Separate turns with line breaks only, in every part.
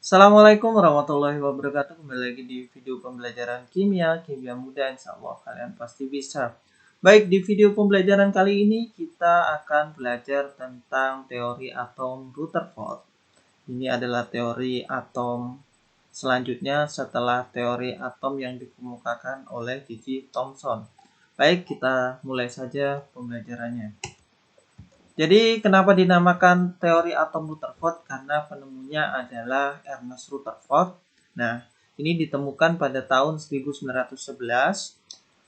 Assalamualaikum warahmatullahi wabarakatuh. Kembali lagi di video pembelajaran kimia mudah. Insya Allah kalian pasti bisa. Baik, di video pembelajaran kali ini kita akan belajar tentang teori atom Rutherford. Ini adalah teori atom selanjutnya setelah teori atom yang dikemukakan oleh J.J. Thomson. Baik, kita mulai saja pembelajarannya. Jadi kenapa dinamakan teori atom Rutherford? Karena penemunya adalah Ernest Rutherford. Nah, ini ditemukan pada tahun 1911.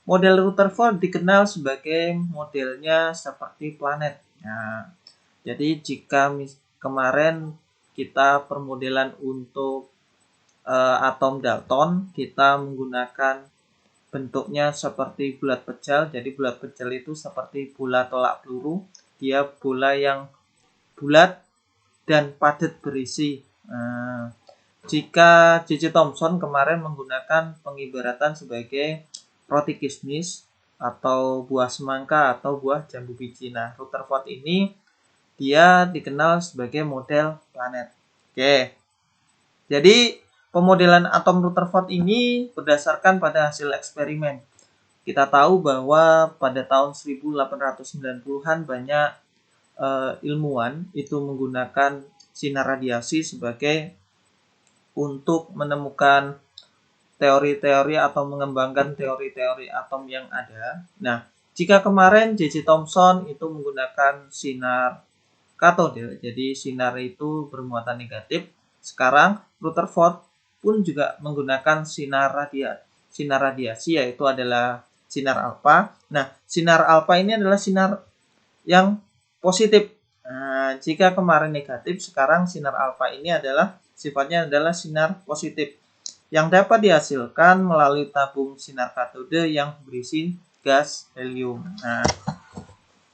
Model Rutherford dikenal sebagai modelnya seperti planet. Nah, jadi jika kemarin kita permodelan untuk atom Dalton, kita menggunakan bentuknya seperti bulat pecel. Jadi bulat pecel itu seperti bola tolak peluru. Dia bola yang bulat dan padat berisi. Jika J.J. Thomson kemarin menggunakan pengibaratan sebagai roti kismis atau buah semangka atau buah jambu biji. Nah, Rutherford ini dia dikenal sebagai model planet. Oke. Jadi pemodelan atom Rutherford ini berdasarkan pada hasil eksperimen. Kita tahu bahwa pada tahun 1890-an banyak ilmuwan itu menggunakan sinar radiasi sebagai untuk menemukan teori-teori atau mengembangkan teori-teori atom yang ada. Nah, jika kemarin J.J. Thomson itu menggunakan sinar katode, jadi sinar itu bermuatan negatif. Sekarang Rutherford pun juga menggunakan sinar radiasi, yaitu adalah sinar alfa. Nah, sinar alfa ini adalah sinar yang positif. Nah, jika kemarin negatif, sekarang sinar alfa ini adalah sifatnya adalah sinar positif yang dapat dihasilkan melalui tabung sinar katode yang berisi gas helium. Nah,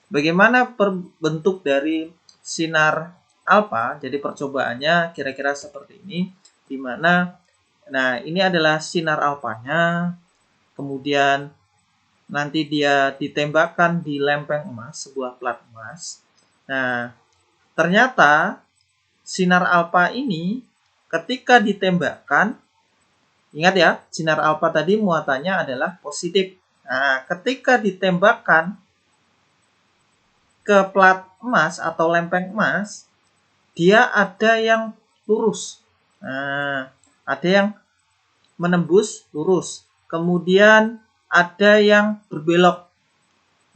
bagaimana bentuk dari sinar alfa? Jadi percobaannya kira-kira seperti ini, di mana ini adalah sinar alfanya, kemudian nanti dia ditembakkan di lempeng emas, sebuah plat emas. Nah, ternyata sinar alfa ini ketika ditembakkan, ingat ya, sinar alfa tadi muatannya adalah positif. Nah, ketika ditembakkan ke plat emas atau lempeng emas, dia ada yang lurus. Nah, ada yang menembus lurus. Kemudian ada yang berbelok.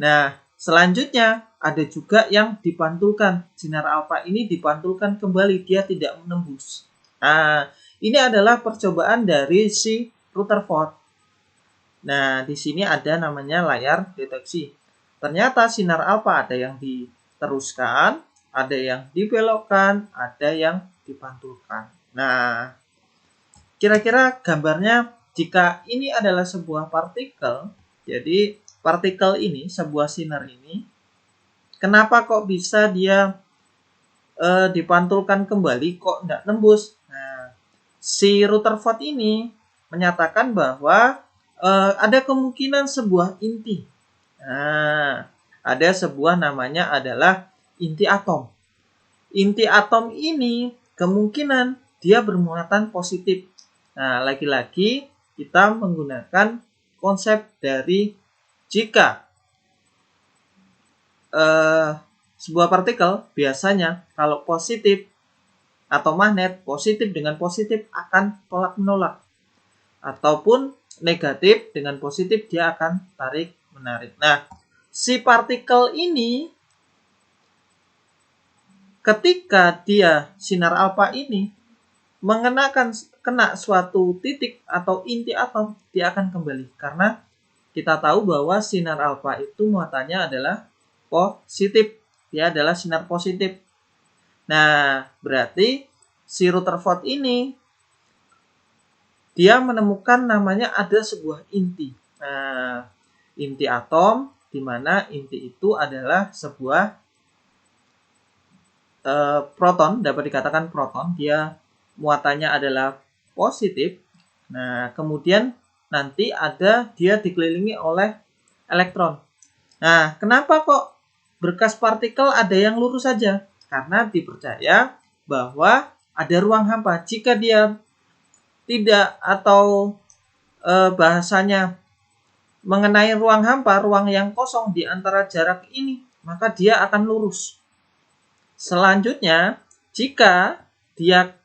Nah, selanjutnya ada juga yang dipantulkan. Sinar alfa ini dipantulkan kembali, dia tidak menembus. Nah, ini adalah percobaan dari si Rutherford. Nah, di sini ada namanya layar deteksi. Ternyata sinar alfa ada yang diteruskan, ada yang dibelokkan, ada yang dipantulkan. Nah, kira-kira gambarnya jika ini adalah sebuah partikel, jadi partikel ini, sebuah sinar ini, kenapa kok bisa dia dipantulkan kembali, kok tidak tembus? Nah, si Rutherford ini menyatakan bahwa ada kemungkinan sebuah inti. Nah, ada sebuah namanya adalah inti atom. Inti atom ini kemungkinan dia bermuatan positif. Nah, lagi-lagi kita menggunakan konsep dari jika sebuah partikel biasanya kalau positif atau magnet, positif dengan positif akan tolak-menolak. Ataupun negatif dengan positif dia akan tarik-menarik. Nah, si partikel ini ketika dia sinar alfa ini kena suatu titik atau inti atom, dia akan kembali. Karena kita tahu bahwa sinar alfa itu muatannya adalah positif. Dia adalah sinar positif. Nah, berarti si Rutherford ini dia menemukan namanya ada sebuah inti. Nah, inti atom, di mana inti itu adalah sebuah proton, dapat dikatakan proton. Dia muatannya adalah positif. Nah, kemudian nanti ada dia dikelilingi oleh elektron. Nah, kenapa kok berkas partikel ada yang lurus saja? Karena dipercaya bahwa ada ruang hampa. Jika dia tidak atau bahasanya mengenai ruang hampa, ruang yang kosong di antara jarak ini, maka dia akan lurus. Selanjutnya, jika dia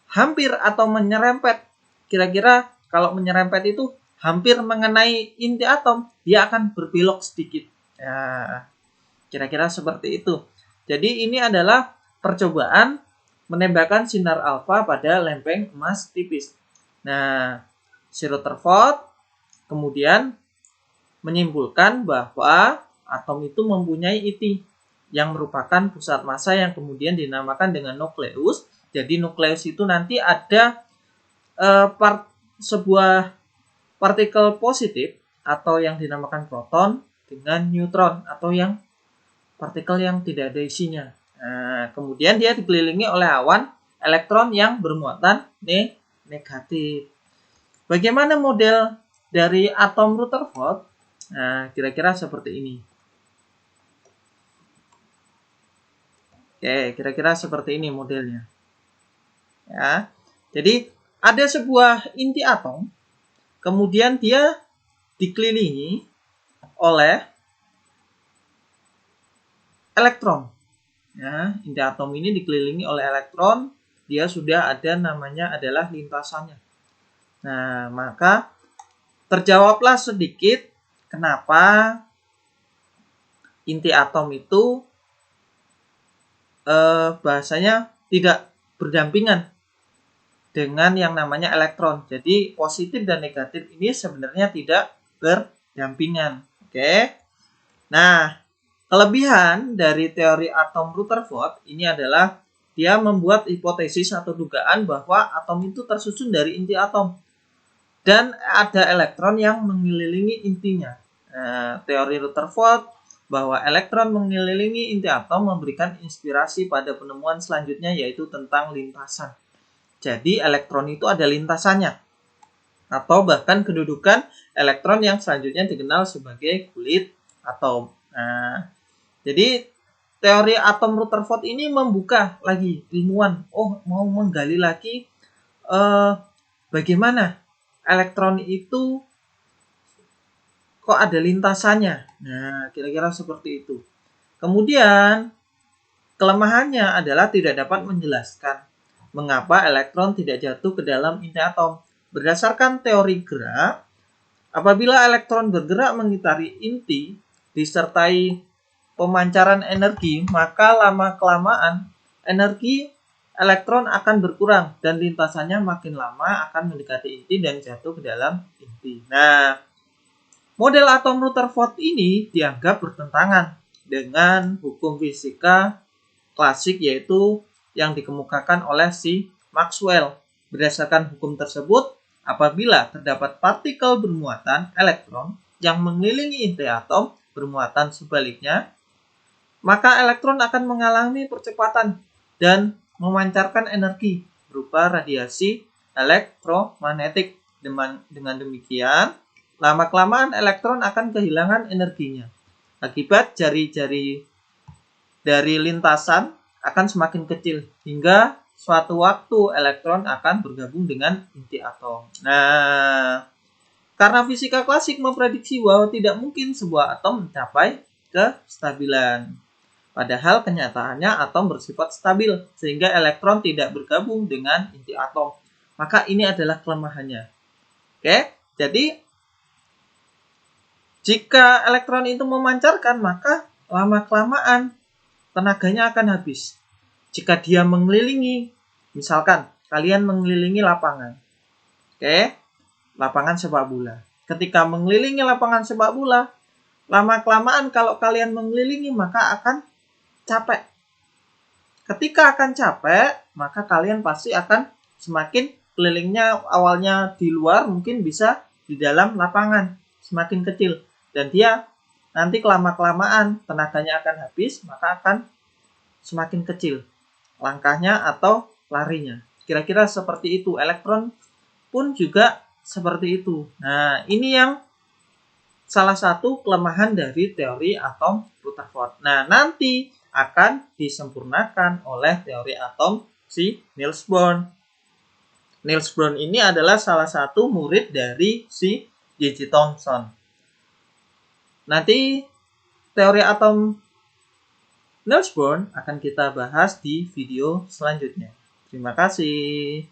hampir atau menyerempet, kira-kira kalau menyerempet itu hampir mengenai inti atom, dia akan berbelok sedikit. Nah, kira-kira seperti itu. Jadi ini adalah percobaan menembakkan sinar alfa pada lempeng emas tipis. Nah, si Rutherford kemudian menyimpulkan bahwa atom itu mempunyai inti yang merupakan pusat massa yang kemudian dinamakan dengan nukleus. Jadi nukleus itu nanti ada sebuah partikel positif atau yang dinamakan proton dengan neutron atau yang partikel yang tidak ada isinya. Nah, kemudian dia dikelilingi oleh awan elektron yang bermuatan negatif. Bagaimana model dari atom Rutherford? Nah, kira-kira seperti ini. Oke, kira-kira seperti ini modelnya. Ya. Jadi, ada sebuah inti atom, kemudian dia dikelilingi oleh elektron. Ya, inti atom ini dikelilingi oleh elektron, dia sudah ada namanya adalah lintasannya. Nah, maka terjawablah sedikit kenapa inti atom itu bahasanya tidak berdampingan dengan yang namanya elektron. Jadi positif dan negatif ini sebenarnya tidak berdampingan. Oke. Nah, kelebihan dari teori atom Rutherford ini adalah dia membuat hipotesis atau dugaan bahwa atom itu tersusun dari inti atom dan ada elektron yang mengelilingi intinya. Nah, teori Rutherford bahwa elektron mengelilingi inti atom memberikan inspirasi pada penemuan selanjutnya yaitu tentang lintasan. Jadi elektron itu ada lintasannya atau bahkan kedudukan elektron yang selanjutnya dikenal sebagai kulit atom. Nah, jadi teori atom Rutherford ini membuka lagi ilmuwan mau menggali lagi bagaimana elektron itu kok ada lintasannya. Nah, kira-kira seperti itu. Kemudian, kelemahannya adalah tidak dapat menjelaskan mengapa elektron tidak jatuh ke dalam inti atom. Berdasarkan teori gerak, apabila elektron bergerak mengitari inti disertai pemancaran energi, maka lama-kelamaan energi elektron akan berkurang dan lintasannya makin lama akan mendekati inti dan jatuh ke dalam inti. Nah, model atom Rutherford ini dianggap bertentangan dengan hukum fisika klasik yaitu yang dikemukakan oleh si Maxwell. Berdasarkan hukum tersebut, apabila terdapat partikel bermuatan elektron yang mengelilingi inti atom bermuatan sebaliknya, maka elektron akan mengalami percepatan dan memancarkan energi berupa radiasi elektromagnetik. Dengan demikian, lama-kelamaan elektron akan kehilangan energinya. Akibat jari-jari dari lintasan akan semakin kecil hingga suatu waktu elektron akan bergabung dengan inti atom. Nah, karena fisika klasik memprediksi bahwa tidak mungkin sebuah atom mencapai kestabilan. Padahal kenyataannya atom bersifat stabil sehingga elektron tidak bergabung dengan inti atom. Maka ini adalah kelemahannya. Oke, jadi jika elektron itu memancarkan, maka lama-kelamaan tenaganya akan habis. Jika dia mengelilingi, misalkan kalian mengelilingi lapangan. Oke, lapangan sepak bola. Ketika mengelilingi lapangan sepak bola, lama-kelamaan kalau kalian mengelilingi maka akan capek. Ketika akan capek, maka kalian pasti akan semakin kelilingnya awalnya di luar mungkin bisa di dalam lapangan semakin kecil dan dia nanti kelama-kelamaan tenaganya akan habis maka akan semakin kecil langkahnya atau larinya. Kira-kira seperti itu. Elektron pun juga seperti itu. Nah, ini yang salah satu kelemahan dari teori atom Rutherford. Nah, nanti akan disempurnakan oleh teori atom si Niels Bohr. Niels Bohr ini adalah salah satu murid dari si J.J. Thomson. Nanti teori atom Niels Bohr akan kita bahas di video selanjutnya. Terima kasih.